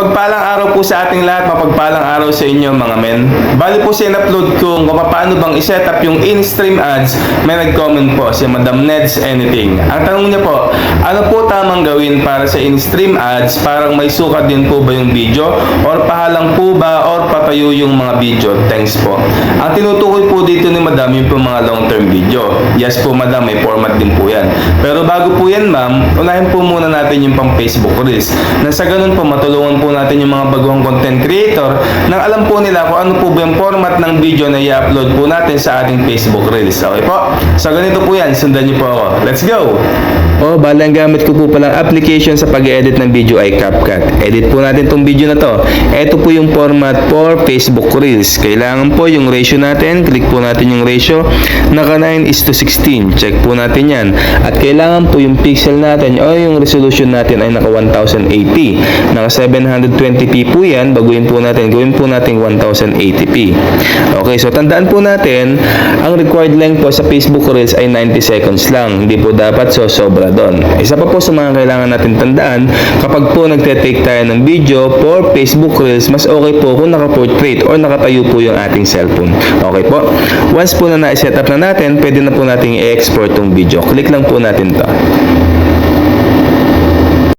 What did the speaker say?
Mapagpalang araw po sa ating lahat, mapagpalang araw sa inyo mga men. Bali po siya in-upload kung paano bang i-setup yung in-stream ads. May nag-comment po si Madam Neds Anything. Ang tanong niya po, ano po tamang gawin para sa in-stream ads? Parang may sukat din po ba yung video? Or pahalang po ba? Or patayo yung mga video? Thanks po. Ang tinutukoy po dito ni Madam yung po mga long-term video. Yes po Madam, may format din po yan. Pero bago po yan ma'am, unahin po muna natin yung pang Facebook Reels. Na sa ganun po matulungan po natin yung mga baguhang content creator nang alam po nila kung ano po ba yung format ng video na i-upload po natin sa ating Facebook Reels. Okay po? So ganito po yan, sundan niyo po ako. Let's go! Bala ang gamit ko po palang application sa pag-edit ng video ay CapCut. Edit po natin tong video na to. Ito po yung format for Facebook Reels. Kailangan po yung ratio natin. Click po natin yung ratio. Naka 9:16. Check po natin yan. At kailangan po yung pixel natin o yung resolution natin ay naka 1080. Naka 720p po yan. Baguhin po natin. Gawin po natin 1080p. Okay, so tandaan po natin, ang required length po sa Facebook Reels ay 90 seconds lang. Hindi po dapat sobra doon. Isa pa po sa mga kailangan natin tandaan, kapag po nagte-take tayo ng video for Facebook Reels, mas okay po kung naka-portrait or nakatayo po yung ating cellphone. Okay po? Once po na na-set up na natin, pwede na po natin i-export tong video. Click lang po natin to.